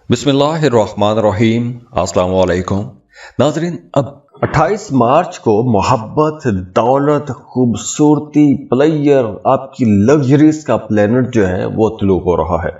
बिस्मिल्लाहिर्रहमानिर्रहीम अस्सलाम वालेकुम नाजरीन। अब 28 मार्च को मोहब्बत, दौलत, खूबसूरती, प्लेयर, आपकी लग्जरीज का प्लेनेट जो है वो तुलू हो रहा है।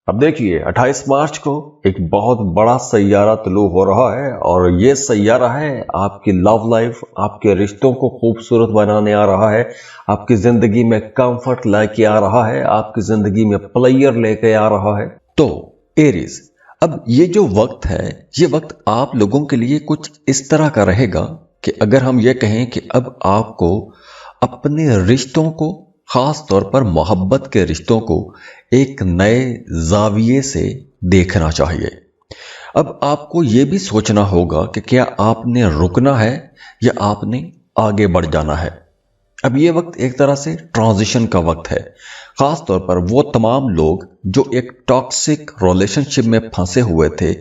अब देखिए 28 मार्च को एक बहुत बड़ा सैयारा तुलू हो रहा है और ये सैयारा है आपकी लव लाइफ, आपके रिश्तों को खूबसूरत बनाने आ रहा है, आपकी जिंदगी में कंफर्ट लेके आ रहा है, आपकी जिंदगी में प्लेयर लेके आ रहा है। तो एरीज, अब ये जो वक्त है, ये वक्त आप लोगों के लिए कुछ इस तरह का रहेगा कि अगर हम ये कहें कि अब आपको अपने रिश्तों को, खास तौर पर मोहब्बत के रिश्तों को एक नए जाविये से देखना चाहिए। अब आपको ये भी सोचना होगा कि क्या आपने रुकना है या आपने आगे बढ़ जाना है। अब ये वक्त एक तरह से ट्रांजिशन का वक्त है, खास तौर पर वो तमाम लोग जो एक टॉक्सिक रिलेशनशिप में फंसे हुए थे,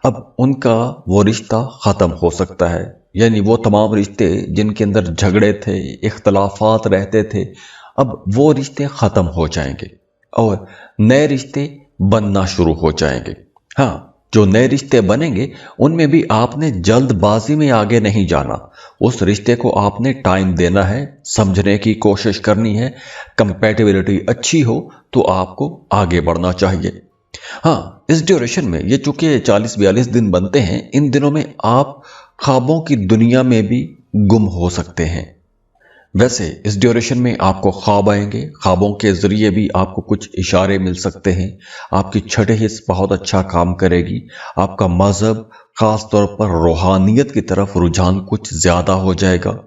अब उनका वो रिश्ता ख़त्म हो सकता है। यानी वो तमाम रिश्ते जिनके अंदर झगड़े थे, इख्तलाफात रहते थे, अब वो रिश्ते ख़त्म हो जाएंगे और नए रिश्ते बनना शुरू हो जाएंगे। हाँ, जो नए रिश्ते बनेंगे उनमें भी आपने जल्दबाजी में आगे नहीं जाना। उस रिश्ते को आपने टाइम देना है, समझने की कोशिश करनी है। कंपैटिबिलिटी अच्छी हो तो आपको आगे बढ़ना चाहिए। हाँ, इस ड्यूरेशन में, ये चूंकि 40-42 दिन बनते हैं, इन दिनों में आप ख्वाबों की दुनिया में भी गुम हो सकते हैं। वैसे इस ड्यूरेशन में आपको ख्वाब आएंगे, ख्वाबों के जरिए भी आपको कुछ इशारे मिल सकते हैं। आपकी छठे हिस्स बहुत अच्छा काम करेगी। आपका मजहब, खास तौर पर रूहानियत की तरफ रुझान कुछ ज्यादा हो जाएगा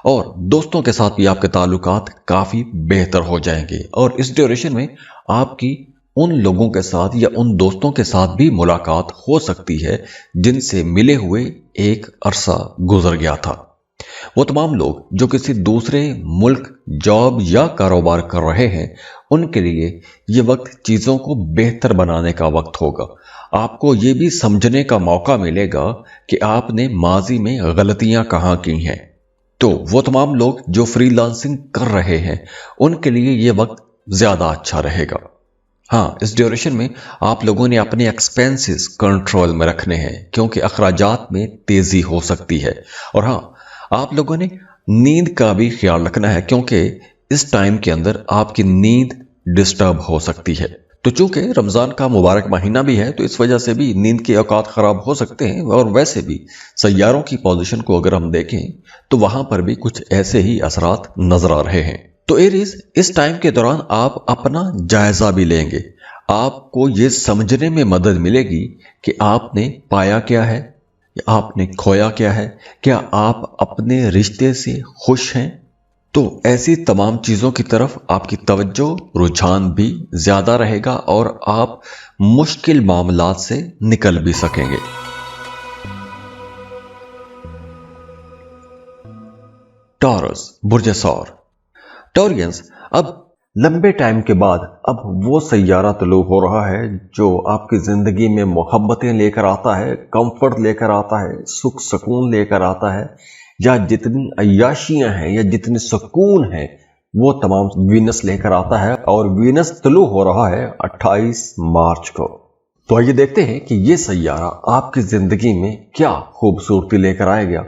और दोस्तों के साथ भी आपके ताल्लुकात काफी बेहतर हो जाएंगे। और इस ड्यूरेशन में आपकी उन लोगों के साथ या उन दोस्तों के साथ भी मुलाकात हो सकती है जिनसे मिले हुए एक अरसा गुजर गया था। वो तमाम लोग जो किसी दूसरे मुल्क जॉब या कारोबार कर रहे हैं, उनके लिए ये वक्त चीज़ों को बेहतर बनाने का वक्त होगा। आपको ये भी समझने का मौका मिलेगा कि आपने माजी में गलतियां कहाँ की हैं। तो वो तमाम लोग जो फ्रीलांसिंग कर रहे हैं, उनके लिए ये वक्त ज़्यादा अच्छा रहेगा। हाँ, इस ड्यूरेशन में आप लोगों ने अपने एक्सपेंसेस कंट्रोल में रखने हैं क्योंकि अखराजात में तेज़ी हो सकती है। और हाँ, आप लोगों ने नींद का भी ख्याल रखना है क्योंकि इस टाइम के अंदर आपकी नींद डिस्टर्ब हो सकती है। तो चूंकि रमज़ान का मुबारक महीना भी है, तो इस वजह से भी नींद के औकात ख़राब हो सकते हैं। और वैसे भी सैयारों की पोजीशन को अगर हम देखें तो वहां पर भी कुछ ऐसे ही असरात नजर आ रहे हैं। तो एरीज, इस टाइम के दौरान आप अपना जायजा भी लेंगे। आपको ये समझने में मदद मिलेगी कि आपने पाया क्या है, आपने खोया क्या है, क्या आप अपने रिश्ते से खुश हैं। तो ऐसी तमाम चीज़ों की तरफ आपकी तवज्जो, रुझान भी ज़्यादा रहेगा और आप मुश्किल मामलात से निकल भी सकेंगे। टॉरस, बुर्ज सौर। टॉरियंस, अब लंबे टाइम के बाद अब वो सैयारा तुलू हो रहा है जो आपकी जिंदगी में मोहब्बतें लेकर आता है, कंफर्ट लेकर आता है, सुख सुकून लेकर आता है, या जितनी अय्याशियां हैं या जितने सुकून हैं वो तमाम वीनस लेकर आता है। और वीनस तुलू हो रहा है 28 मार्च को। तो आइए देखते हैं कि ये सैयारा आपकी जिंदगी में क्या खूबसूरती लेकर आएगा,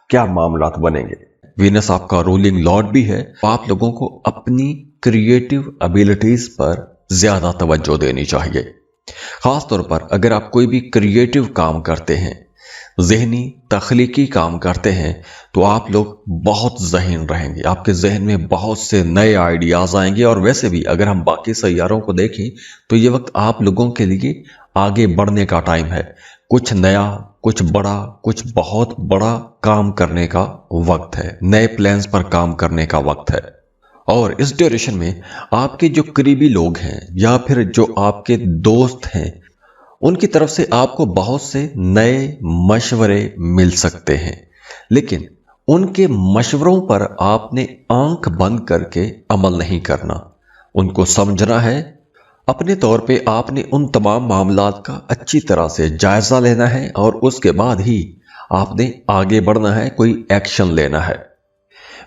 क्या मामलात बनेंगे। वीनस आपका रूलिंग लॉर्ड भी है। आप लोगों को अपनी क्रिएटिव एबिलिटीज पर ज्यादा तवज्जो देनी चाहिए। खास तौर पर अगर आप कोई भी क्रिएटिव काम करते हैं, जहनी तख्लीकी काम करते हैं, तो आप लोग बहुत ज़हीन रहेंगे। आपके जहन में बहुत से नए आइडियाज आएंगे। और वैसे भी अगर हम बाकी सैयारों को देखें तो ये वक्त आप लोगों के लिए आगे बढ़ने का टाइम है। कुछ नया, कुछ बड़ा, कुछ बहुत बड़ा काम करने का वक्त है। नए प्लान्स पर काम करने का वक्त है। और इस ड्यूरेशन में आपके जो करीबी लोग हैं या फिर जो आपके दोस्त हैं, उनकी तरफ से आपको बहुत से नए मशवरे मिल सकते हैं, लेकिन उनके मशवरों पर आपने आंख बंद करके अमल नहीं करना। उनको समझना है। अपने तौर पे आपने उन तमाम मामलात का अच्छी तरह से जायजा लेना है और उसके बाद ही आपने आगे बढ़ना है, कोई एक्शन लेना है।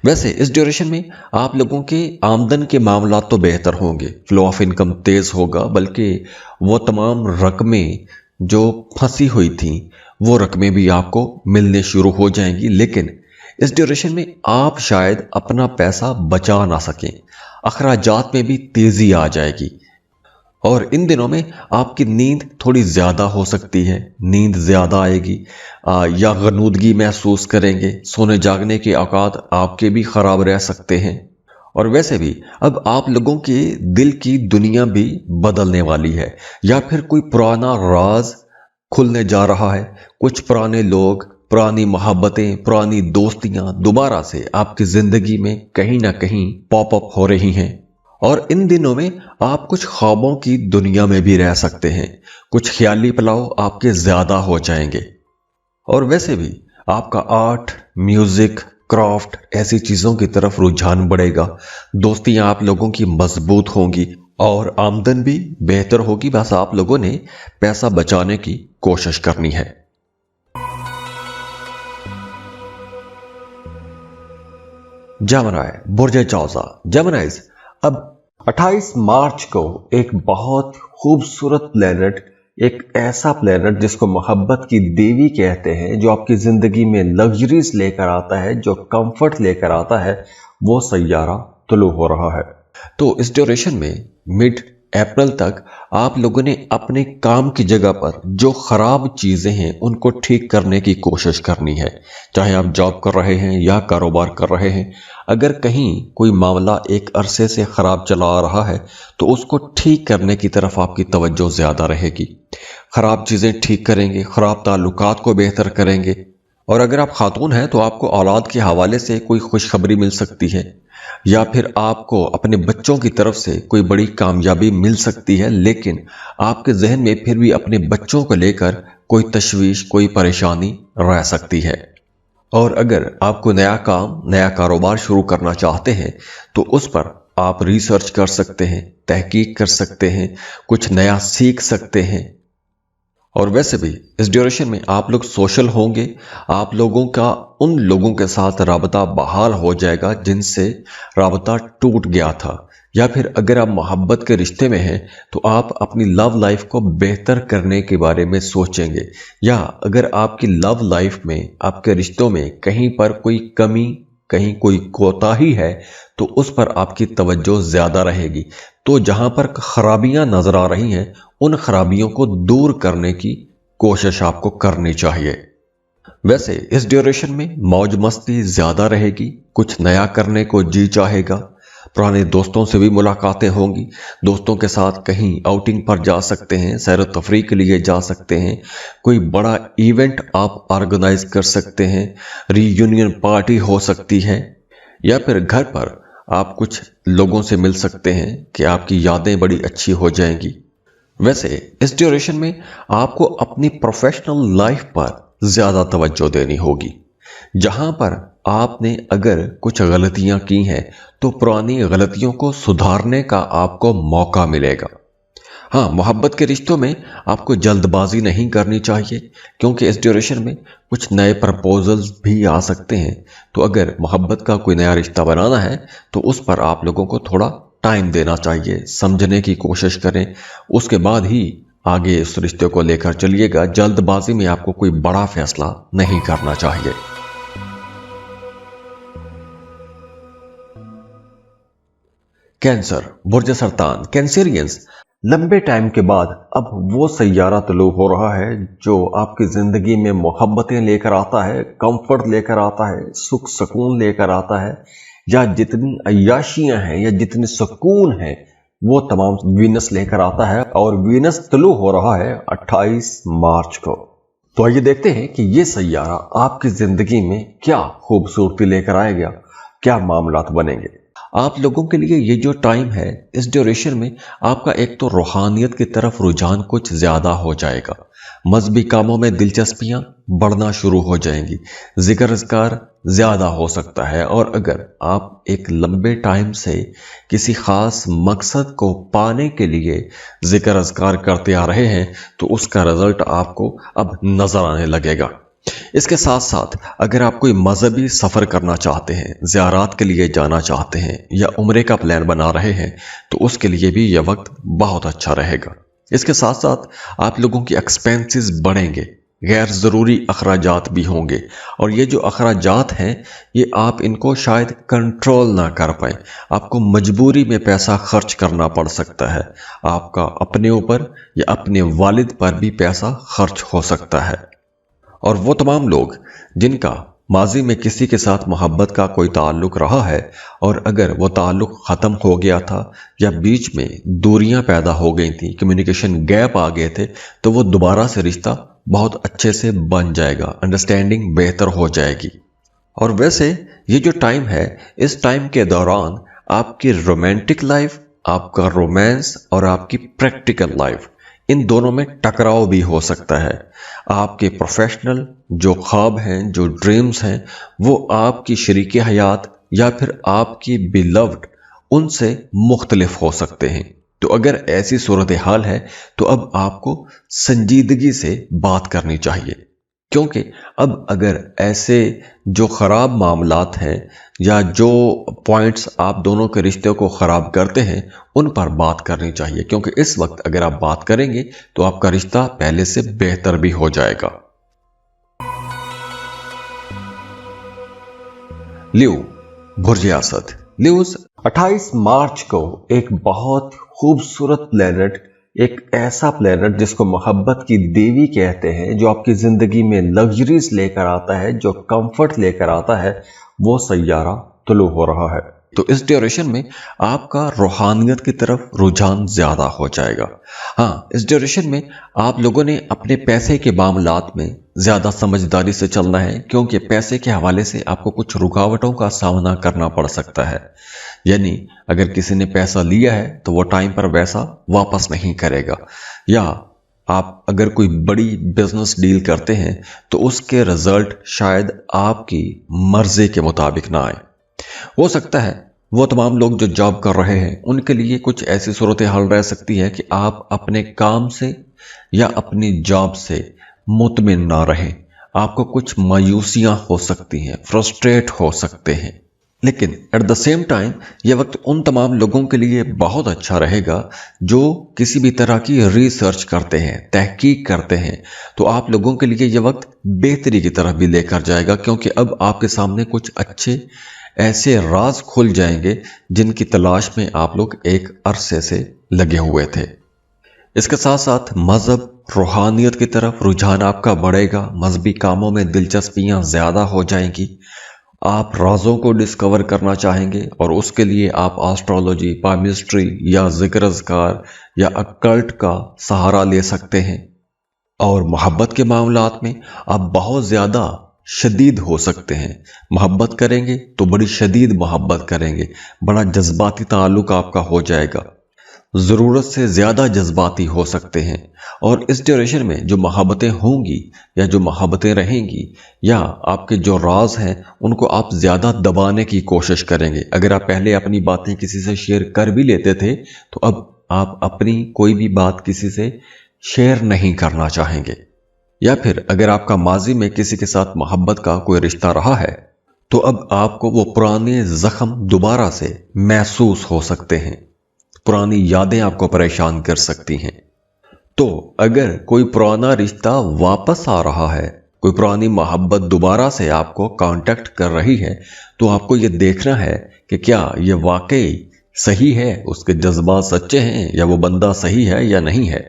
वैसे इस ड्यूरेशन में आप लोगों के आमदन के मामला तो बेहतर होंगे, फ्लो ऑफ इनकम तेज होगा, बल्कि वो तमाम रकमें जो फंसी हुई थी वो रकमें भी आपको मिलने शुरू हो जाएंगी, लेकिन इस ड्यूरेशन में आप शायद अपना पैसा बचा ना सकें, अखराजात में भी तेजी आ जाएगी। और इन दिनों में आपकी नींद थोड़ी ज़्यादा हो सकती है, नींद ज़्यादा आएगी या गनूदगी महसूस करेंगे, सोने जागने के औकात आपके भी ख़राब रह सकते हैं। और वैसे भी अब आप लोगों के दिल की दुनिया भी बदलने वाली है, या फिर कोई पुराना राज खुलने जा रहा है। कुछ पुराने लोग, पुरानी मोहब्बतें, पुरानी दोस्तियां दोबारा से आपकी ज़िंदगी में कहीं ना कहीं पॉप अप हो रही हैं। और इन दिनों में आप कुछ ख्वाबों की दुनिया में भी रह सकते हैं, कुछ ख्याली पलाव आपके ज़्यादा हो जाएंगे। और वैसे भी आपका आर्ट, म्यूज़िक, क्राफ्ट ऐसी चीज़ों की तरफ रुझान बढ़ेगा, दोस्तियां आप लोगों की मजबूत होंगी और आमदन भी बेहतर होगी। बस आप लोगों ने पैसा बचाने की कोशिश करनी है। जेमिनी, बुर्ज जौज़ा। जेमिनीज़, अब 28 मार्च को एक बहुत खूबसूरत प्लेनेट, एक ऐसा प्लेनेट जिसको मोहब्बत की देवी कहते हैं, जो आपकी जिंदगी में लग्जरीज लेकर आता है, जो कंफर्ट लेकर आता है, वो सैयारा तुलू हो रहा है। तो इस ड्यूरेशन में मिड अप्रैल तक आप लोगों ने अपने काम की जगह पर जो खराब चीजें हैं उनको ठीक करने की कोशिश करनी है। चाहे आप जॉब कर रहे हैं या कारोबार कर रहे हैं, अगर कहीं कोई मामला एक अरसे से खराब चला आ रहा है तो उसको ठीक करने की तरफ आपकी तवज्जो ज्यादा रहेगी। खराब चीजें ठीक करेंगे, खराब ताल्लुकात को बेहतर करेंगे। और अगर आप खातून हैं तो आपको औलाद के हवाले से कोई खुशखबरी मिल सकती है, या फिर आपको अपने बच्चों की तरफ से कोई बड़ी कामयाबी मिल सकती है, लेकिन आपके जहन में फिर भी अपने बच्चों को लेकर कोई तशवीश, कोई परेशानी रह सकती है। और अगर आप कोई नया काम, नया कारोबार शुरू करना चाहते हैं तो उस पर आप रिसर्च कर सकते हैं, तहकीक कर सकते हैं, कुछ नया सीख सकते हैं। और वैसे भी इस ड्यूरेशन में आप लोग सोशल होंगे, आप लोगों का उन लोगों के साथ राबता बहाल हो जाएगा जिनसे राबता टूट गया था, या फिर अगर आप मोहब्बत के रिश्ते में हैं तो आप अपनी लव लाइफ को बेहतर करने के बारे में सोचेंगे, या अगर आपकी लव लाइफ में, आपके रिश्तों में कहीं पर कोई कमी, कहीं कोई कोताही है तो उस पर आपकी तवज्जो ज्यादा रहेगी। तो जहां पर खराबियां नजर आ रही हैं उन खराबियों को दूर करने की कोशिश आपको करनी चाहिए। वैसे इस ड्यूरेशन में मौज मस्ती ज्यादा रहेगी, कुछ नया करने को जी चाहेगा, पुराने दोस्तों से भी मुलाकातें होंगी, दोस्तों के साथ कहीं आउटिंग पर जा सकते हैं, सैर तफरीह के लिए जा सकते हैं, कोई बड़ा इवेंट आप ऑर्गेनाइज कर सकते हैं, रीयूनियन पार्टी हो सकती है, या फिर घर पर आप कुछ लोगों से मिल सकते हैं कि आपकी यादें बड़ी अच्छी हो जाएंगी। वैसे इस ड्यूरेशन में आपको अपनी प्रोफेशनल लाइफ पर ज्यादा तवज्जो देनी होगी। जहां पर आपने अगर कुछ गलतियां की हैं तो पुरानी गलतियों को सुधारने का आपको मौका मिलेगा। हाँ, मोहब्बत के रिश्तों में आपको जल्दबाजी नहीं करनी चाहिए, क्योंकि इस ड्यूरेशन में कुछ नए प्रपोजल्स भी आ सकते हैं। तो अगर मोहब्बत का कोई नया रिश्ता बनाना है तो उस पर आप लोगों को थोड़ा टाइम देना चाहिए, समझने की कोशिश करें, उसके बाद ही आगे इस रिश्ते को लेकर चलिएगा। जल्दबाजी में आपको कोई बड़ा फैसला नहीं करना चाहिए। कैंसर, बुर्ज सरतान। कैंसेरियंस, लंबे टाइम के बाद अब वो सैयारा तुलू हो रहा है जो आपकी जिंदगी में मोहब्बतें लेकर आता है, कंफर्ट लेकर आता है, सुख सुकून लेकर आता है, या जितनी अय्याशियां हैं या जितने सुकून हैं वो तमाम वीनस लेकर आता है। और वीनस तुलू हो रहा है 28 मार्च को। तो आइए देखते हैं कि ये सैयारा आपकी जिंदगी में क्या खूबसूरती लेकर आएगा, क्या मामलात बनेंगे। आप लोगों के लिए ये जो टाइम है, इस ड्यूरेशन में आपका एक तो रूहानियत की तरफ रुझान कुछ ज्यादा हो जाएगा, मजहबी कामों में दिलचस्पियां बढ़ना शुरू हो जाएंगी, जिक्र अज़कार ज्यादा हो सकता है। और अगर आप एक लंबे टाइम से किसी खास मकसद को पाने के लिए जिक्र अज़कार करते आ रहे हैं तो उसका रिजल्ट आपको अब नजर आने लगेगा। इसके साथ साथ अगर आप कोई मजहबी सफर करना चाहते हैं, ज़ियारात के लिए जाना चाहते हैं, या उम्रे का प्लान बना रहे हैं तो उसके लिए भी यह वक्त बहुत अच्छा रहेगा। اس کے ساتھ ساتھ آپ لوگوں کی ایکسپینسز بڑھیں گے، غیر ضروری اخراجات بھی ہوں گے، اور یہ جو اخراجات ہیں یہ آپ ان کو شاید کنٹرول نہ کر پائیں، آپ کو مجبوری میں پیسہ خرچ کرنا پڑ سکتا ہے، آپ کا اپنے اوپر یا اپنے والد پر بھی پیسہ خرچ ہو سکتا ہے۔ اور وہ تمام لوگ جن کا ماضی میں کسی کے ساتھ محبت کا کوئی تعلق رہا ہے، اور اگر وہ تعلق ختم ہو گیا تھا یا بیچ میں دوریاں پیدا ہو گئی تھیں، کمیونیکیشن گیپ آ گئے تھے، تو وہ دوبارہ سے رشتہ بہت اچھے سے بن جائے گا، انڈرسٹینڈنگ بہتر ہو جائے گی۔ اور ویسے یہ جو ٹائم ہے، اس ٹائم کے دوران آپ کی رومانٹک لائف، آپ کا رومانس اور آپ کی پریکٹیکل لائف، ان دونوں میں ٹکراؤ بھی ہو سکتا ہے۔ آپ کے پروفیشنل جو خواب ہیں، جو ڈریمز ہیں، وہ آپ کی شریک حیات یا پھر آپ کی بیلوڈ ان سے مختلف ہو سکتے ہیں۔ تو اگر ایسی صورتحال ہے تو اب آپ کو سنجیدگی سے بات کرنی چاہیے، کیونکہ اب اگر ایسے جو خراب معاملات ہیں یا جو پوائنٹس آپ دونوں کے رشتے کو خراب کرتے ہیں، ان پر بات کرنی چاہیے، کیونکہ اس وقت اگر آپ بات کریں گے تو آپ کا رشتہ پہلے سے بہتر بھی ہو جائے گا۔ لیو، برج اسد۔ لیوز 28 مارچ کو ایک بہت خوبصورت پلینٹ، ایک ایسا پلینٹ جس کو محبت کی دیوی کہتے ہیں، جو آپ کی زندگی میں لگژریز لے کر آتا ہے، جو کمفرٹ لے کر آتا ہے، وہ سیارہ طلوع ہو رہا ہے۔ تو اس ڈیوریشن میں آپ کا روحانیت کی طرف رجحان زیادہ ہو جائے گا۔ ہاں، اس ڈیوریشن میں آپ لوگوں نے اپنے پیسے کے معاملات میں زیادہ سمجھداری سے چلنا ہے، کیونکہ پیسے کے حوالے سے آپ کو کچھ رکاوٹوں کا سامنا کرنا پڑ سکتا ہے۔ یعنی اگر کسی نے پیسہ لیا ہے تو وہ ٹائم پر ویسا واپس نہیں کرے گا، یا آپ اگر کوئی بڑی بزنس ڈیل کرتے ہیں تو اس کے رزلٹ شاید آپ کی مرضی کے مطابق نہ آئے۔ ہو سکتا ہے وہ تمام لوگ جو جاب کر رہے ہیں ان کے لیے کچھ ایسی صورتحال رہ سکتی ہے کہ آپ اپنے کام سے یا اپنی جاب سے مطمئن نہ رہیں، آپ کو کچھ مایوسیاں ہو سکتی ہیں، فرسٹریٹ ہو سکتے ہیں۔ لیکن ایٹ دا سیم ٹائم یہ وقت ان تمام لوگوں کے لیے بہت اچھا رہے گا جو کسی بھی طرح کی ریسرچ کرتے ہیں، تحقیق کرتے ہیں۔ تو آپ لوگوں کے لیے یہ وقت بہتری کی طرف بھی لے کر جائے گا، کیونکہ اب آپ کے سامنے کچھ اچھے ایسے راز کھل جائیں گے جن کی تلاش میں آپ لوگ ایک عرصے سے لگے ہوئے تھے۔ اس کے ساتھ ساتھ مذہب، روحانیت کی طرف رجحان آپ کا بڑھے گا، مذہبی کاموں میں دلچسپیاں زیادہ ہو جائیں گی، آپ رازوں کو ڈسکور کرنا چاہیں گے، اور اس کے لیے آپ آسٹرولوجی، پالمسٹری یا ذکر اذکار یا اکلٹ کا سہارا لے سکتے ہیں۔ اور محبت کے معاملات میں آپ بہت زیادہ شدید ہو سکتے ہیں، محبت کریں گے تو بڑی شدید محبت کریں گے، بڑا جذباتی تعلق آپ کا ہو جائے گا، ضرورت سے زیادہ جذباتی ہو سکتے ہیں۔ اور اس ڈیوریشن میں جو محبتیں ہوں گی یا جو محبتیں رہیں گی یا آپ کے جو راز ہیں ان کو آپ زیادہ دبانے کی کوشش کریں گے۔ اگر آپ پہلے اپنی باتیں کسی سے شیئر کر بھی لیتے تھے تو اب آپ اپنی کوئی بھی بات کسی سے شیئر نہیں کرنا چاہیں گے، یا پھر اگر آپ کا ماضی میں کسی کے ساتھ محبت کا کوئی رشتہ رہا ہے تو اب آپ کو وہ پرانے زخم دوبارہ سے محسوس ہو سکتے ہیں، پرانی یادیں آپ کو پریشان کر سکتی ہیں۔ تو اگر کوئی پرانا رشتہ واپس آ رہا ہے، کوئی پرانی محبت دوبارہ سے آپ کو کانٹیکٹ کر رہی ہے، تو آپ کو یہ دیکھنا ہے کہ کیا یہ واقعی صحیح ہے، اس کے جذبات سچے ہیں، یا وہ بندہ صحیح ہے یا نہیں ہے،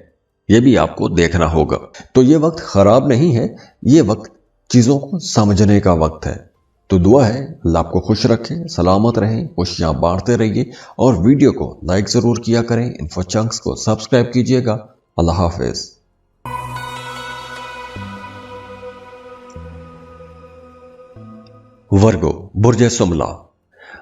یہ بھی آپ کو دیکھنا ہوگا۔ تو یہ وقت خراب نہیں ہے، یہ وقت چیزوں کو سمجھنے کا وقت ہے۔ تو دعا ہے اللہ آپ کو خوش رکھے، سلامت رہیں، خوشیاں بانٹتے رہیے، اور ویڈیو کو لائک ضرور کیا کریں، انفو چنکس کو سبسکرائب کیجیے گا۔ اللہ حافظ۔ ورگو، برج سملا۔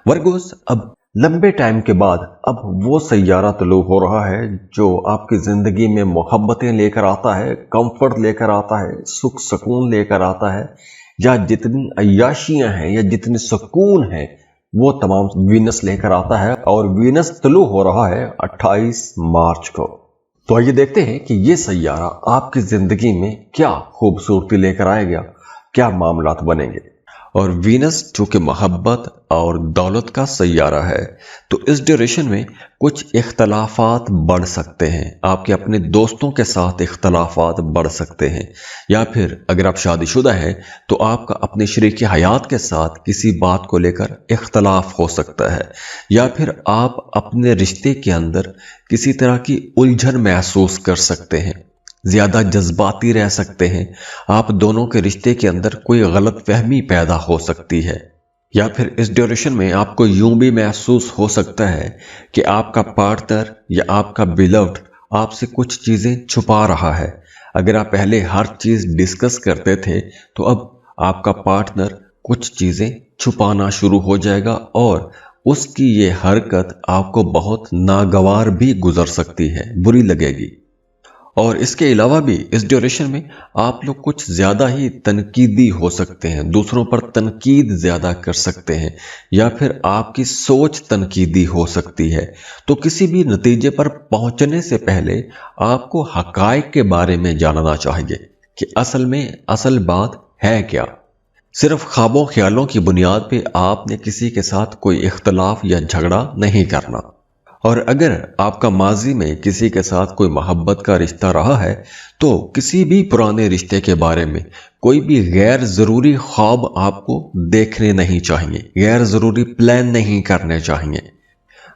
ورگوز، اب لمبے ٹائم کے بعد اب وہ سیارہ طلوع ہو رہا ہے جو آپ کی زندگی میں محبتیں لے کر آتا ہے، کمفرٹ لے کر آتا ہے، سکھ سکون لے کر آتا ہے، یا جتنی عیاشیاں ہیں یا جتنے سکون ہیں وہ تمام وینس لے کر آتا ہے، اور وینس طلوع ہو رہا ہے 28 مارچ کو۔ تو آئیے دیکھتے ہیں کہ یہ سیارہ آپ کی زندگی میں کیا خوبصورتی لے کر آئے گا، کیا معاملات بنیں گے۔ اور وینس جو کہ محبت اور دولت کا سیارہ ہے، تو اس ڈیوریشن میں کچھ اختلافات بڑھ سکتے ہیں، آپ کے اپنے دوستوں کے ساتھ اختلافات بڑھ سکتے ہیں، یا پھر اگر آپ شادی شدہ ہیں تو آپ کا اپنے شریک حیات کے ساتھ کسی بات کو لے کر اختلاف ہو سکتا ہے، یا پھر آپ اپنے رشتے کے اندر کسی طرح کی الجھن محسوس کر سکتے ہیں، زیادہ جذباتی رہ سکتے ہیں، آپ دونوں کے رشتے کے اندر کوئی غلط فہمی پیدا ہو سکتی ہے، یا پھر اس ڈیوریشن میں آپ کو یوں بھی محسوس ہو سکتا ہے کہ آپ کا پارٹنر یا آپ کا بیلوڈ آپ سے کچھ چیزیں چھپا رہا ہے۔ اگر آپ پہلے ہر چیز ڈسکس کرتے تھے تو اب آپ کا پارٹنر کچھ چیزیں چھپانا شروع ہو جائے گا، اور اس کی یہ حرکت آپ کو بہت ناگوار بھی گزر سکتی ہے، بری لگے گی۔ اور اس کے علاوہ بھی اس ڈیوریشن میں آپ لوگ کچھ زیادہ ہی تنقیدی ہو سکتے ہیں، دوسروں پر تنقید زیادہ کر سکتے ہیں، یا پھر آپ کی سوچ تنقیدی ہو سکتی ہے۔ تو کسی بھی نتیجے پر پہنچنے سے پہلے آپ کو حقائق کے بارے میں جاننا چاہیے کہ اصل میں اصل بات ہے کیا۔ صرف خوابوں خیالوں کی بنیاد پہ آپ نے کسی کے ساتھ کوئی اختلاف یا جھگڑا نہیں کرنا۔ اور اگر آپ کا ماضی میں کسی کے ساتھ کوئی محبت کا رشتہ رہا ہے تو کسی بھی پرانے رشتے کے بارے میں کوئی بھی غیر ضروری خواب آپ کو دیکھنے نہیں چاہیے، غیر ضروری پلان نہیں کرنے چاہیے۔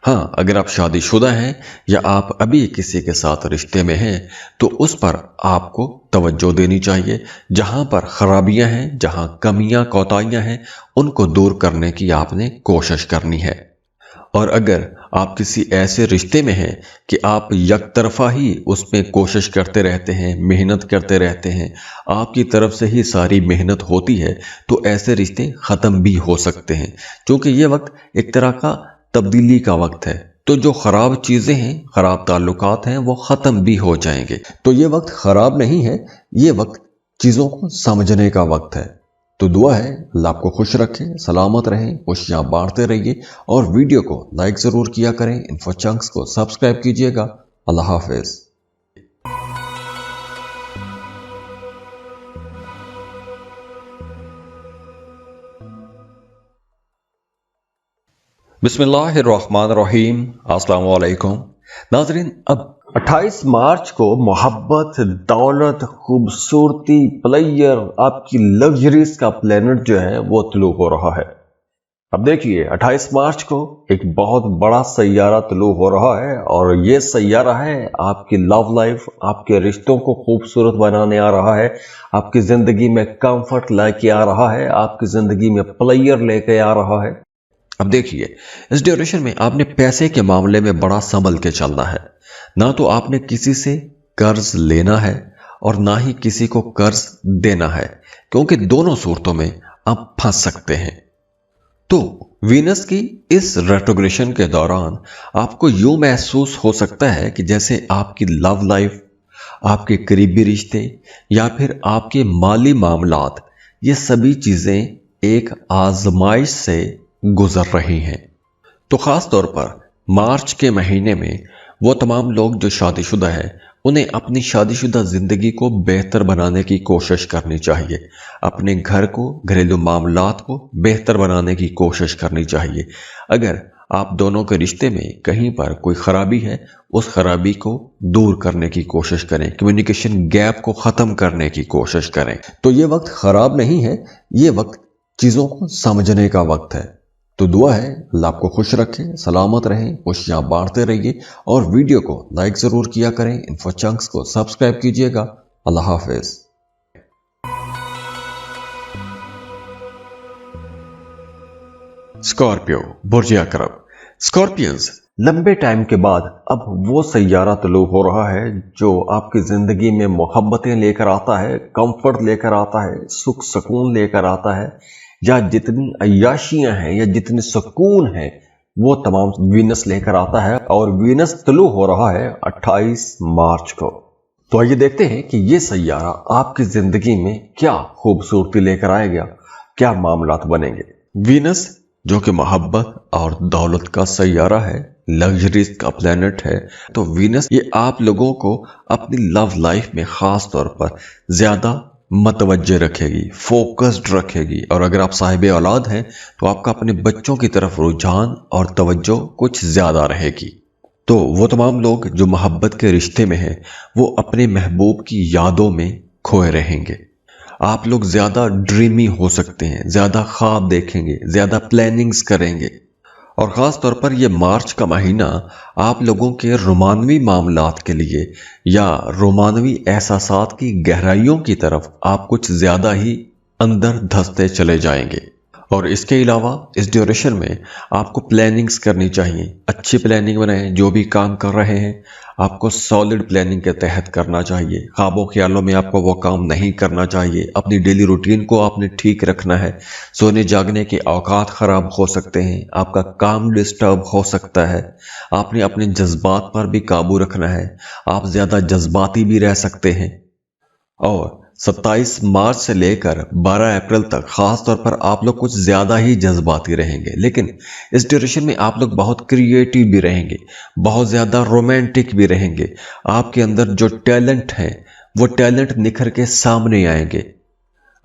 ہاں، اگر آپ شادی شدہ ہیں یا آپ ابھی کسی کے ساتھ رشتے میں ہیں تو اس پر آپ کو توجہ دینی چاہیے، جہاں پر خرابیاں ہیں، جہاں کمیاں کوتاہیاں ہیں، ان کو دور کرنے کی آپ نے کوشش کرنی ہے۔ اور اگر آپ کسی ایسے رشتے میں ہیں کہ آپ یک طرفہ ہی اس میں کوشش کرتے رہتے ہیں، محنت کرتے رہتے ہیں، آپ کی طرف سے ہی ساری محنت ہوتی ہے، تو ایسے رشتے ختم بھی ہو سکتے ہیں، کیونکہ یہ وقت ایک طرح کا تبدیلی کا وقت ہے۔ تو جو خراب چیزیں ہیں، خراب تعلقات ہیں، وہ ختم بھی ہو جائیں گے۔ تو یہ وقت خراب نہیں ہے، یہ وقت چیزوں کو سمجھنے کا وقت ہے۔ تو دعا ہے اللہ آپ کو خوش رکھے، سلامت رہیں، خوشیاں بانٹتے رہیے، اور ویڈیو کو لائک ضرور کیا کریں، انفو چنکس کو سبسکرائب کیجیے گا۔ اللہ حافظ۔ بسم اللہ الرحمن الرحیم۔ السلام علیکم ناظرین، اب 28 مارچ کو محبت، دولت، خوبصورتی، پلیئر، آپ کی لگژریز کا پلینٹ جو ہے وہ طلوع ہو رہا ہے۔ اب دیکھیے 28 مارچ کو ایک بہت بڑا سیارہ طلوع ہو رہا ہے، اور یہ سیارہ ہے آپ کی لو لائف، آپ کے رشتوں کو خوبصورت بنانے آ رہا ہے، آپ کی زندگی میں کمفرٹ لے کے آ رہا ہے، آپ کی زندگی میں پلیئر لے کے آ رہا ہے۔ اب دیکھیے اس ڈیوریشن میں آپ نے پیسے کے معاملے میں بڑا سنبھل کے چلنا ہے، نہ تو آپ نے کسی سے قرض لینا ہے اور نہ ہی کسی کو قرض دینا ہے، کیونکہ دونوں صورتوں میں آپ پھنس سکتے ہیں۔ تو وینس کی اس ریٹروگریشن کے دوران آپ کو یوں محسوس ہو سکتا ہے کہ جیسے آپ کی لو لائف، آپ کے قریبی رشتے یا پھر آپ کے مالی معاملات، یہ سبھی چیزیں ایک آزمائش سے گزر رہی ہیں۔ تو خاص طور پر مارچ کے مہینے میں وہ تمام لوگ جو شادی شدہ ہیں، انہیں اپنی شادی شدہ زندگی کو بہتر بنانے کی کوشش کرنی چاہیے، اپنے گھر کو، گھریلو معاملات کو بہتر بنانے کی کوشش کرنی چاہیے۔ اگر آپ دونوں کے رشتے میں کہیں پر کوئی خرابی ہے، اس خرابی کو دور کرنے کی کوشش کریں، کمیونیکیشن گیپ کو ختم کرنے کی کوشش کریں۔ تو یہ وقت خراب نہیں ہے، یہ وقت چیزوں کو سمجھنے کا وقت ہے۔ تو دعا ہے اللہ آپ کو خوش رکھے، سلامت رہیں، خوشیاں بانٹتے رہیے، اور ویڈیو کو لائک ضرور کیا کریں، انفو چنکس کو سبسکرائب کیجیے گا۔ اللہ حافظ۔ اسکارپیو، برج عقرب۔ اسکارپینز، لمبے ٹائم کے بعد اب وہ سیارہ طلوع ہو رہا ہے جو آپ کی زندگی میں محبتیں لے کر آتا ہے، کمفرٹ لے کر آتا ہے، سکھ سکون لے کر آتا ہے، یا جتنی عیاشیاں ہیں یا جتنے سکون ہیں وہ تمام وینس لے کر آتا ہے، اور وینس طلوع ہو رہا ہے 28 مارچ کو۔ تو آئیے دیکھتے ہیں کہ یہ سیارہ آپ کی زندگی میں کیا خوبصورتی لے کر آئے گا، کیا معاملات بنیں گے۔ وینس جو کہ محبت اور دولت کا سیارہ ہے، لگژریز کا پلینٹ ہے، تو وینس یہ آپ لوگوں کو اپنی لو لائف میں خاص طور پر زیادہ मतवज्जे रखेगी, फोकस्ड रखेगी। और अगर आप साहिब औलाद हैं तो आपका अपने बच्चों की तरफ रुझान और तवज्जो कुछ ज़्यादा रहेगी। तो वो तमाम लोग जो मोहब्बत के रिश्ते में हैं वो अपने महबूब की यादों में खोए रहेंगे। आप लोग ज़्यादा ड्रीमी हो सकते हैं, ज़्यादा ख्वाब देखेंगे, ज़्यादा प्लानिंग्स करेंगे। और ख़ास तौर पर यह मार्च का महीना आप लोगों के रोमानवी मामलात के लिए या रोमानवी एहसासात की गहराइयों की तरफ आप कुछ ज़्यादा ही अंदर धंसते चले जाएंगे। और इसके अलावा इस ड्यूरेशन में आपको प्लानिंग्स करनी चाहिए। अच्छी प्लानिंग बनाएं। जो भी काम कर रहे हैं आपको सॉलिड प्लानिंग के तहत करना चाहिए। ख्वाबों ख्यालों में आपको वो काम नहीं करना चाहिए। अपनी डेली रूटीन को आपने ठीक रखना है। सोने जागने के औकात ख़राब हो सकते हैं, आपका काम डिस्टर्ब हो सकता है। आपने अपने जज्बात पर भी काबू रखना है। आप ज़्यादा जज्बाती भी रह सकते हैं। और 27 मार्च से लेकर 12 अप्रैल तक खास तौर पर आप लोग कुछ ज़्यादा ही जज्बाती रहेंगे, लेकिन इस ड्यूरेशन में आप लोग बहुत क्रिएटिव भी रहेंगे, बहुत ज़्यादा रोमांटिक भी रहेंगे। आपके अंदर जो टैलेंट है वो टैलेंट निखर के सामने आएंगे।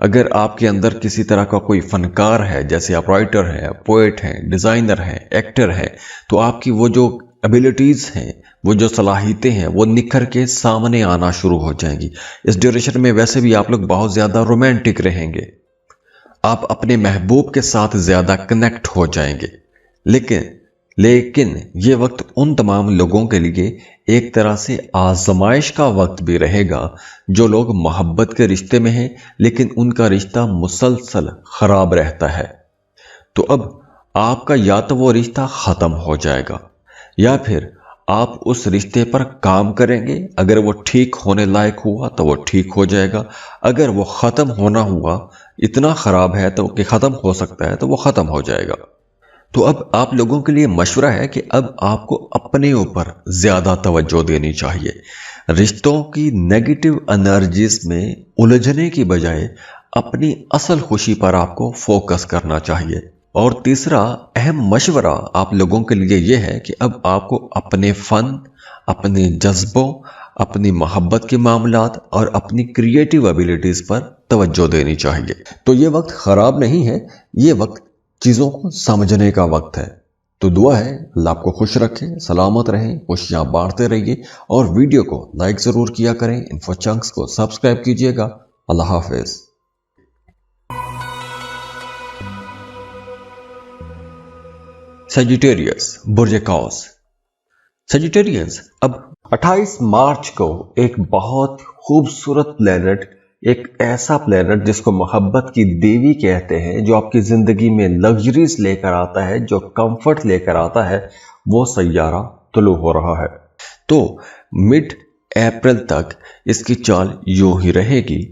अगर आपके अंदर किसी तरह का कोई फनकार है, जैसे आप राइटर हैं, पोएट हैं, डिज़ाइनर हैं, एक्टर हैं, तो आपकी वो जो एबिलिटीज़ हैं, वो जो सलाहियतें हैं, वो निखर के सामने आना शुरू हो जाएंगी। इस ड्यूरेशन में वैसे भी आप लोग बहुत ज़्यादा रोमांटिक रहेंगे। आप अपने महबूब के साथ ज़्यादा कनेक्ट हो जाएंगे। लेकिन ये वक्त उन तमाम लोगों के लिए एक तरह से आजमाइश का वक्त भी रहेगा जो लोग मोहब्बत के रिश्ते में हैं लेकिन उनका रिश्ता मुसलसल ख़राब रहता है। तो अब आपका या तो वो रिश्ता ख़त्म हो जाएगा या फिर आप उस रिश्ते पर काम करेंगे। अगर वो ठीक होने लायक हुआ तो वो ठीक हो जाएगा। अगर वो ख़त्म होना हुआ, इतना ख़राब है तो कि ख़त्म हो सकता है, तो वो ख़त्म हो जाएगा। तो अब आप लोगों के लिए मशवरा है कि अब आपको अपने ऊपर ज़्यादा तवज्जो देनी चाहिए। रिश्तों की नेगेटिव एनर्जीज में उलझने की बजाय अपनी असल खुशी पर आपको फोकस करना चाहिए। और तीसरा अहम मशवरा आप लोगों के लिए यह है कि अब आपको अपने फ़न, अपने जज्बों, अपनी मोहब्बत के मामलात और अपनी क्रिएटिव एबिलिटीज़ पर तवज्जो देनी चाहिए। तो ये वक्त ख़राब नहीं है, ये वक्त चीज़ों को समझने का वक्त है। तो दुआ है अल्लाह आपको खुश रखे, सलामत रहें, खुशियाँ बांटते रहिए और वीडियो को लाइक ज़रूर किया करें। इन्फो चंक्स को सब्सक्राइब कीजिएगा। अल्लाह हाफिज़। सजिटेरियस, बुर्ज कौस। सजिटेरियंस, अब 28 मार्च को एक बहुत खूबसूरत प्लेनेट, एक ऐसा प्लेनेट जिसको मोहब्बत की देवी कहते हैं, जो आपकी ज़िंदगी में लग्जरीज लेकर आता है, जो कंफर्ट लेकर आता है, वो सैयारा तुलू हो रहा है। तो मिड अप्रैल तक इसकी चाल यूं ही रहेगी।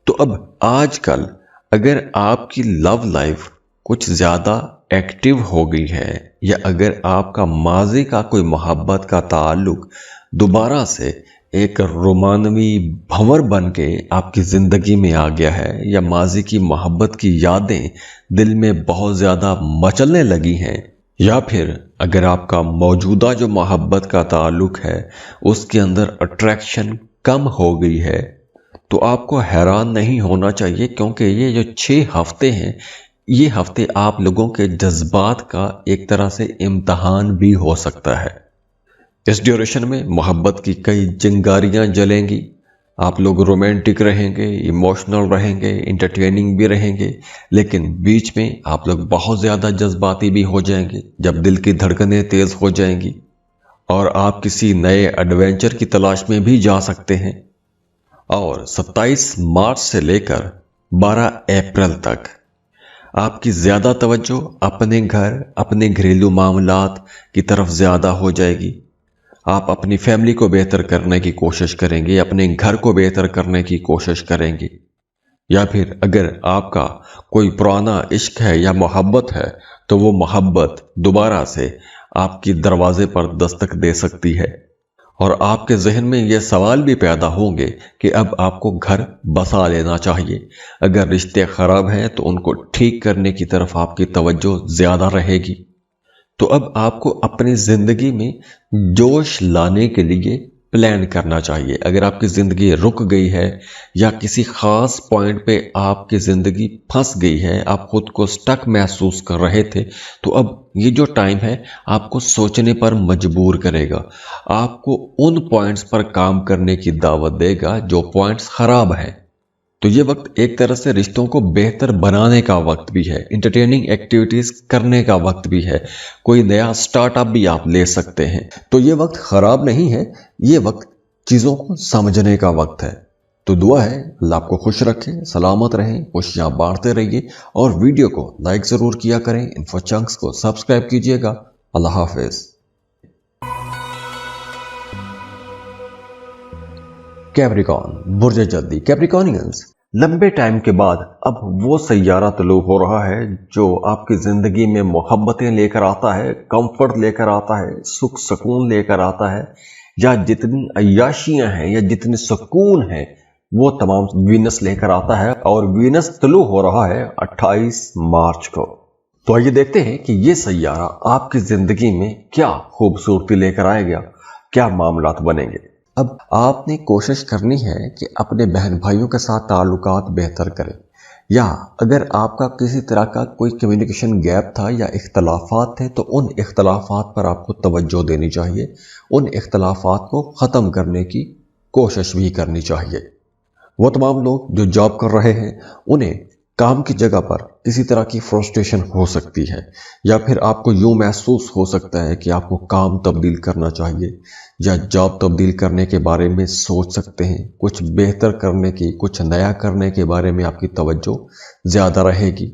तो अब आजकल अगर आपकी लव लाइफ कुछ ज़्यादा एक्टिव हो गई है या अगर आपका माजी का कोई मोहब्बत का ताल्लुक दोबारा से एक रोमानवी भंवर बन के आपकी ज़िंदगी में आ गया है या माजी की मोहब्बत की यादें दिल में बहुत ज़्यादा मचलने लगी हैं, या फिर अगर आपका मौजूदा जो मोहब्बत का ताल्लुक है उसके अंदर अट्रैक्शन कम हो गई है, तो आपको हैरान नहीं होना चाहिए, क्योंकि ये जो 6 हफ्ते हैं, ये हफ्ते आप लोगों के जज्बात का एक तरह से इम्तहान भी हो सकता है। इस ड्यूरेशन में मोहब्बत की कई चिंगारियां जलेंगी। आप लोग रोमांटिक रहेंगे, इमोशनल रहेंगे, इंटरटेनिंग भी रहेंगे, लेकिन बीच में आप लोग बहुत ज़्यादा जज्बाती भी हो जाएंगे जब दिल की धड़कनें तेज़ हो जाएंगी और आप किसी नए एडवेंचर की तलाश में भी जा सकते हैं। और 27 मार्च से लेकर 12 अप्रैल तक आपकी ज़्यादा तवज्जो अपने घर, अपने घरेलू मामलात की तरफ ज़्यादा हो जाएगी। आप अपनी फैमिली को बेहतर करने की कोशिश करेंगे, अपने घर को बेहतर करने की कोशिश करेंगे। या फिर अगर आपका कोई पुराना इश्क है या मोहब्बत है तो वो मोहब्बत दोबारा से आपकी दरवाजे पर दस्तक दे सकती है और आपके जहन में ये सवाल भी पैदा होंगे कि अब आपको घर बसा लेना चाहिए। अगर रिश्ते ख़राब हैं तो उनको ठीक करने की तरफ आपकी तवज्जो ज़्यादा रहेगी। तो अब आपको अपनी ज़िंदगी में जोश लाने के लिए प्लान करना चाहिए। अगर आपकी ज़िंदगी रुक गई है या किसी ख़ास पॉइंट पे आपकी ज़िंदगी फंस गई है, आप खुद को स्टक महसूस कर रहे थे, तो अब ये जो टाइम है आपको सोचने पर मजबूर करेगा, आपको उन पॉइंट्स पर काम करने की दावत देगा जो पॉइंट्स ख़राब हैं। तो ये वक्त एक तरह से रिश्तों को बेहतर बनाने का वक्त भी है, इंटरटेनिंग एक्टिविटीज करने का वक्त भी है, कोई नया स्टार्टअप भी आप ले सकते हैं। तो ये वक्त खराब नहीं है, ये वक्त चीज़ों को समझने का वक्त है। तो दुआ है अल्लाह आपको खुश रखे, सलामत रहें, खुशियाँ बांटते रहिए और वीडियो को लाइक ज़रूर किया करें, इन्फो चंक्स को सब्सक्राइब कीजिएगा। अल्लाह हाफिज़। कैप्रिकॉन, बुर्ज जल्दी। कैप्रिकॉनियंस, लंबे टाइम के बाद अब वो सैयारा तलू हो रहा है जो आपकी ज़िंदगी में मोहब्बतें लेकर आता है, कंफर्ट लेकर आता है, सुख सुकून लेकर आता है, या जितनी अय्याशियां हैं या जितनी सुकून है वो तमाम वीनस लेकर आता है। और वीनस तलू हो रहा है 28 मार्च को। तो आइए देखते हैं कि ये सैयारा आपकी ज़िंदगी में क्या खूबसूरती लेकर आएगा, क्या मामलात बनेंगे। अब आपने कोशिश करनी है कि अपने बहन भाइयों के साथ ताल्लुकात बेहतर करें, या अगर आपका किसी तरह का कोई कम्युनिकेशन गैप था या इख्तलाफात थे तो उन इख्तलाफात पर आपको तवज्जो देनी चाहिए, उन इख्तलाफात को ख़त्म करने की कोशिश भी करनी चाहिए। वो तमाम लोग जो जॉब कर रहे हैं उन्हें काम की जगह पर किसी तरह की फ्रस्ट्रेशन हो सकती है, या फिर आपको यूँ महसूस हो सकता है कि आपको काम तब्दील करना चाहिए या जॉब तब्दील करने के बारे में सोच सकते हैं। कुछ बेहतर करने की, कुछ नया करने के बारे में आपकी तवज्जो ज़्यादा रहेगी।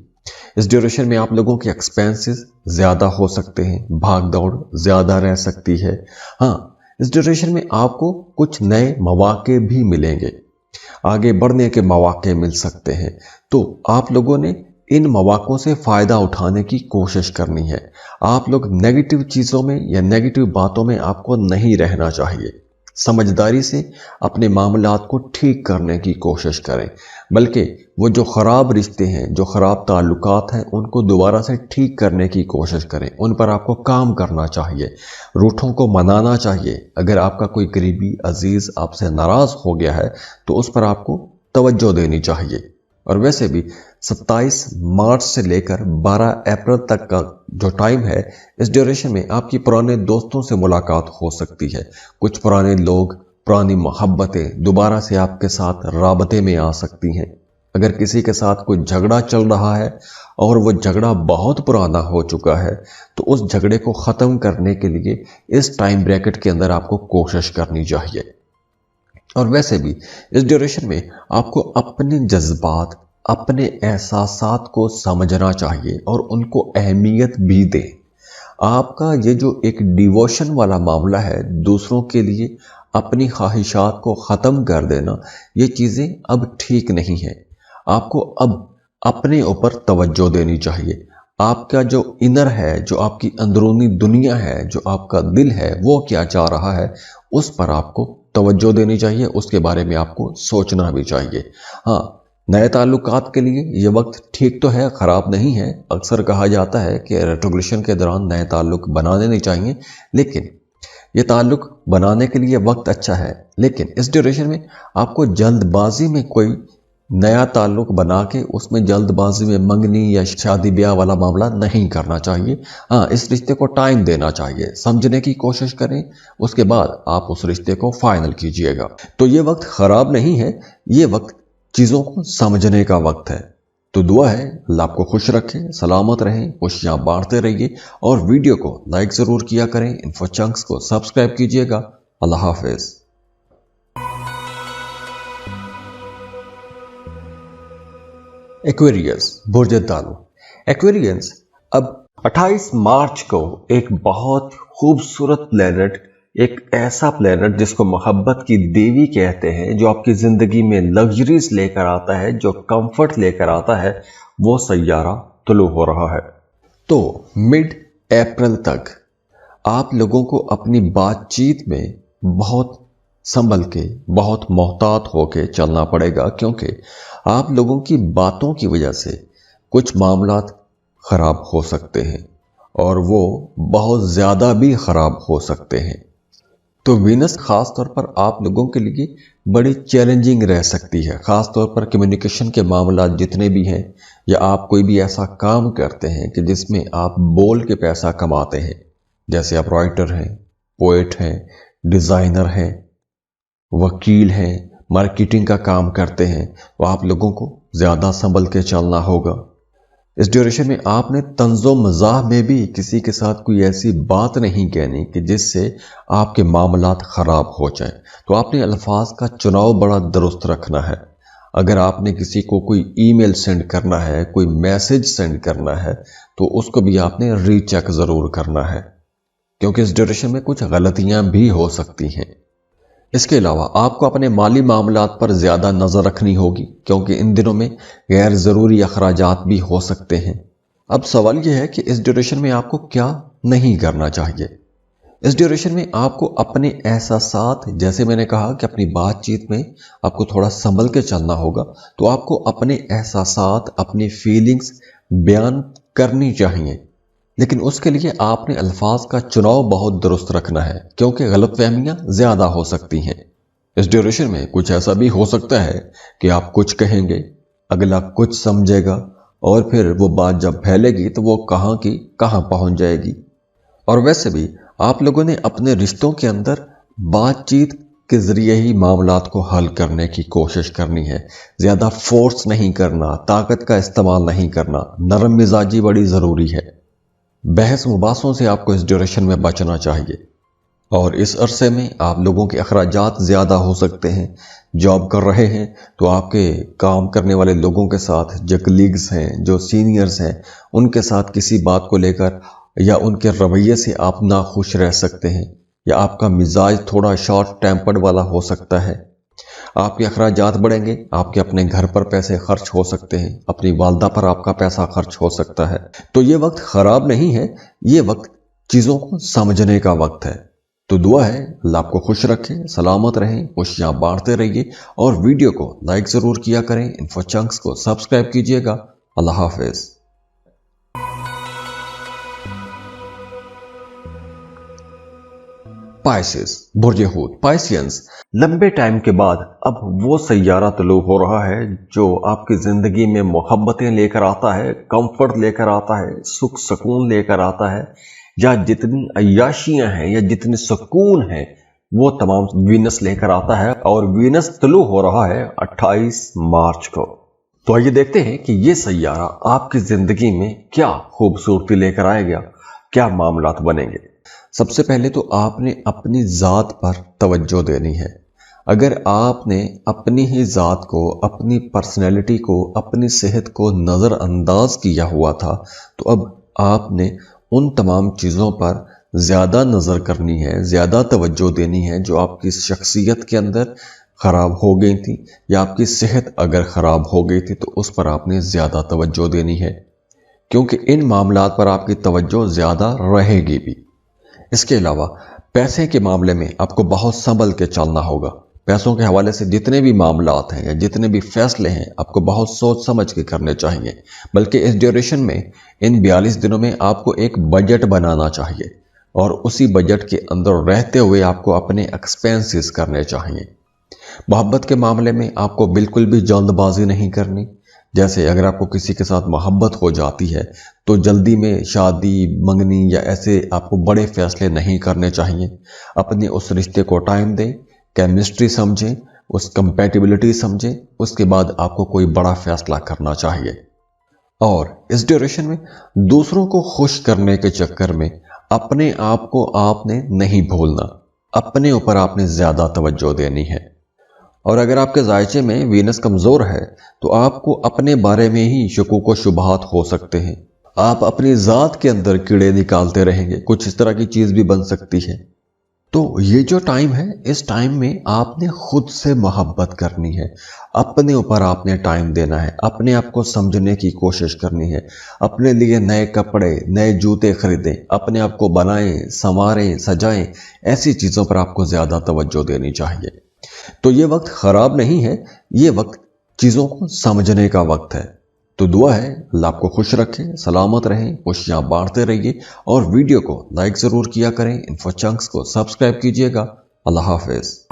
इस ड्यूरेशन में आप लोगों के एक्सपेंसेस ज़्यादा हो सकते हैं, भाग दौड़ ज़्यादा रह सकती है। हाँ, इस ड्यूरेशन में आपको कुछ नए मौके भी मिलेंगे, आगे बढ़ने के मौके मिल सकते हैं। तो आप लोगों ने इन मौक़ों से फ़ायदा उठाने की कोशिश करनी है। आप लोग नेगेटिव चीज़ों में या नेगेटिव बातों में आपको नहीं रहना चाहिए। समझदारी से अपने मामलात को ठीक करने की कोशिश करें, बल्कि वो जो ख़राब रिश्ते हैं, जो ख़राब ताल्लुकात हैं, उनको दोबारा से ठीक करने की कोशिश करें। उन पर आपको काम करना चाहिए, रूठों को मनाना चाहिए। अगर आपका कोई करीबी अजीज़ आपसे नाराज़ हो गया है तो उस पर आपको तवज्जो देनी चाहिए। और वैसे भी 27 मार्च से लेकर 12 अप्रैल तक का जो टाइम है, इस ड्यूरेशन में आपकी पुराने दोस्तों से मुलाकात हो सकती है। कुछ पुराने लोग, पुरानी मोहब्बतें दोबारा से आपके साथ राबते में आ सकती हैं। अगर किसी के साथ कोई झगड़ा चल रहा है और वो झगड़ा बहुत पुराना हो चुका है तो उस झगड़े को ख़त्म करने के लिए इस टाइम ब्रैकेट के अंदर आपको कोशिश करनी चाहिए। और वैसे भी इस ड्यूरेशन में आपको अपने जज्बात, अपने एहसासात को समझना चाहिए और उनको अहमियत भी दें। आपका ये जो एक डिवोशन वाला मामला है, दूसरों के लिए अपनी ख्वाहिशात को ख़त्म कर देना, ये चीज़ें अब ठीक नहीं है। आपको अब अपने ऊपर तवज्जो देनी चाहिए। आपका जो इनर है, जो आपकी अंदरूनी दुनिया है, जो आपका दिल है, वो क्या चाह रहा है, उस पर आपको तवज्जो देनी चाहिए, उसके बारे में आपको सोचना भी चाहिए। हाँ, नए ताल्लुकात के लिए ये वक्त ठीक तो है, ख़राब नहीं है। अक्सर कहा जाता है कि रेट्रोग्रेशन के दौरान नए ताल्लुक बनाने नहीं चाहिए, लेकिन ये ताल्लुक बनाने के लिए वक्त अच्छा है। लेकिन इस ड्यूरेशन में आपको जल्दबाजी में कोई नया ताल्लुक बना के उसमें जल्दबाजी में मंगनी या शादी ब्याह वाला मामला नहीं करना चाहिए। हाँ, इस रिश्ते को टाइम देना चाहिए, समझने की कोशिश करें, उसके बाद आप उस रिश्ते को फाइनल कीजिएगा। तो ये वक्त ख़राब नहीं है, ये वक्त चीज़ों को समझने का वक्त है। तो दुआ है अल्लाह आपको खुश रखे, सलामत रहें, खुशियाँ बांटते रहिए और वीडियो को लाइक ज़रूर किया करें, इन्फो चंक्स को सब्सक्राइब कीजिएगा। अल्लाह हाफिज़। एक्वेरियस, बुर्ज दालू। एक्वेरियंस, अब 28 मार्च को एक बहुत खूबसूरत प्लेनेट, एक ऐसा प्लेनेट जिसको मोहब्बत की देवी कहते हैं, जो आपकी ज़िंदगी में लग्जरीज लेकर आता है, जो कंफर्ट लेकर आता है, वो सैयारा तुलू हो रहा है। तो मिड अप्रैल तक आप लोगों को अपनी बातचीत में बहुत संभल के, बहुत मोहतात होके चलना पड़ेगा, क्योंकि आप लोगों की बातों की वजह से कुछ मामलात ख़राब हो सकते हैं और वो बहुत ज़्यादा भी ख़राब हो सकते हैं। तो वीनस खास तौर पर आप लोगों के लिए बड़ी चैलेंजिंग रह सकती है, खास तौर पर कम्युनिकेशन के मामला जितने भी हैं, या आप कोई भी ऐसा काम करते हैं कि जिसमें आप बोल के पैसा कमाते हैं, जैसे आप राइटर हैं, पोएट हैं, डिज़ाइनर हैं, वकील हैं, मार्केटिंग का काम करते हैं, तो आप लोगों को ज़्यादा संभल के चलना होगा। इस ड्यूरेशन में आपने तंज़ो मज़ाह में भी किसी के साथ कोई ऐसी बात नहीं कहनी कि जिससे आपके मामलात ख़राब हो जाएं। तो आपने अल्फाज का चुनाव बड़ा दुरुस्त रखना है। अगर आपने किसी को कोई ईमेल सेंड करना है, कोई मैसेज सेंड करना है, तो उसको भी आपने रीचेक ज़रूर करना है, क्योंकि इस ड्यूरेशन में कुछ गलतियां भी हो सकती हैं। इसके अलावा आपको अपने माली मामलात पर ज़्यादा नज़र रखनी होगी, क्योंकि इन दिनों में गैर ज़रूरी अखराजात भी हो सकते हैं। अब सवाल यह है कि इस ड्यूरेशन में आपको क्या नहीं करना चाहिए। इस ड्यूरेशन में आपको अपने एहसासात, जैसे मैंने कहा कि अपनी बातचीत में आपको थोड़ा संभल के चलना होगा, तो आपको अपने एहसासात, अपनी फीलिंग्स बयान करनी चाहिए, लेकिन उसके लिए आपने अल्फाज का चुनाव बहुत दुरुस्त रखना है, क्योंकि गलतफहमियां ज़्यादा हो सकती हैं। इस ड्यूरेशन में कुछ ऐसा भी हो सकता है कि आप कुछ कहेंगे, अगला कुछ समझेगा, और फिर वो बात जब फैलेगी तो वो कहाँ की कहाँ पहुँच जाएगी। और वैसे भी आप लोगों ने अपने रिश्तों के अंदर बातचीत के ज़रिए ही मामलात को हल करने की कोशिश करनी है। ज़्यादा फोर्स नहीं करना, ताकत का इस्तेमाल नहीं करना, नरम मिजाजी बड़ी ज़रूरी है। बहस मुबासों से आपको इस ड्यूरेशन में बचना चाहिए। और इस अरसे में आप लोगों के अखराजात ज़्यादा हो सकते हैं। जॉब कर रहे हैं तो आपके काम करने वाले लोगों के साथ, जो कलीग्स हैं, जो सीनियर्स हैं, उनके साथ किसी बात को लेकर या उनके रवैये से आप नाखुश रह सकते हैं, या आपका मिजाज थोड़ा शॉर्ट टेम्पर्ड वाला हो सकता है। आपके अखराजात बढ़ेंगे, आपके अपने घर पर पैसे खर्च हो सकते हैं, अपनी वालदा पर आपका पैसा खर्च हो सकता है। तो ये वक्त ख़राब नहीं है, ये वक्त चीज़ों को समझने का वक्त है। तो दुआ है अल्लाह आपको खुश रखे, सलामत रहें, खुशियाँ बांटते रहिए, और वीडियो को लाइक ज़रूर किया करें। इन्फो चंक्स को सब्सक्राइब कीजिएगा। अल्लाह हाफिज़। पाइसेस, बुर्ज हूत, पाइसियंस, लंबे टाइम के बाद अब वो सैयारा तलू हो रहा है जो आपकी ज़िंदगी में मोहब्बतें लेकर आता है, कंफर्ट लेकर आता है, सुख सुकून लेकर आता है, या जितनी अय्याशियां हैं या जितने सुकून हैं वो तमाम वीनस लेकर आता है। और वीनस तलू हो रहा है 28 मार्च को। तो आइए देखते हैं कि ये सैयारा आपकी ज़िंदगी में क्या खूबसूरती लेकर आएगा, क्या मामलात बनेंगे। सबसे पहले तो आपने अपनी ज़ात पर तवज्जो देनी है। अगर आपने अपनी ही ज़ात को, अपनी पर्सनैलिटी को, अपनी सेहत को नज़रअंदाज किया हुआ था, तो अब आपने उन तमाम चीज़ों पर ज़्यादा नज़र करनी है, ज़्यादा तवज्जो देनी है जो आपकी शख्सियत के अंदर ख़राब हो गई थी, या आपकी सेहत अगर ख़राब हो गई थी तो उस पर आपने ज़्यादा तवज्जो देनी है, क्योंकि इन मामलात पर आपकी तवज्जो ज़्यादा रहेगी भी। इसके अलावा पैसे के मामले में आपको बहुत संभल के चलना होगा। पैसों के हवाले से जितने भी मामलात हैं या जितने भी फैसले हैं, आपको बहुत सोच समझ के करने चाहिए। बल्कि इस ड्यूरेशन में, इन 42 दिनों में आपको एक बजट बनाना चाहिए, और उसी बजट के अंदर रहते हुए आपको अपने एक्सपेंसेस करने चाहिए। मोहब्बत के मामले में आपको बिल्कुल भी जल्दबाजी नहीं करनी। जैसे अगर आपको किसी के साथ मोहब्बत हो जाती है तो जल्दी में शादी, मंगनी या ऐसे आपको बड़े फैसले नहीं करने चाहिए। अपने उस रिश्ते को टाइम दें, केमिस्ट्री समझें, उस कंपैटिबिलिटी समझें, उसके बाद आपको कोई बड़ा फैसला करना चाहिए। और इस ड्यूरेशन में दूसरों को खुश करने के चक्कर में अपने आप को आपने नहीं भूलना, अपने ऊपर आपने ज़्यादा तवज्जो देनी है। और अगर आपके जायचे में वीनस कमज़ोर है तो आपको अपने बारे में ही शुकूक व शुबहात हो सकते हैं। आप अपनी ज़ात के अंदर कीड़े निकालते रहेंगे, कुछ इस तरह की चीज़ भी बन सकती है। तो ये जो टाइम है, इस टाइम में आपने खुद से मोहब्बत करनी है, अपने ऊपर आपने टाइम देना है, अपने आप को समझने की कोशिश करनी है, अपने लिए नए कपड़े, नए जूते खरीदें, अपने आप को बनाएं, संवारें, सजाएं। ऐसी चीज़ों पर आपको ज़्यादा तवज्जो देनी चाहिए। तो ये वक्त ख़राब नहीं है, ये वक्त चीज़ों को समझने का वक्त है। तो दुआ है अल्लाह आपको खुश रखे, सलामत रहें, खुशियाँ बांटते रहिए, और वीडियो को लाइक ज़रूर किया करें। इन्फो चंक्स को सब्सक्राइब कीजिएगा। اللہ حافظ.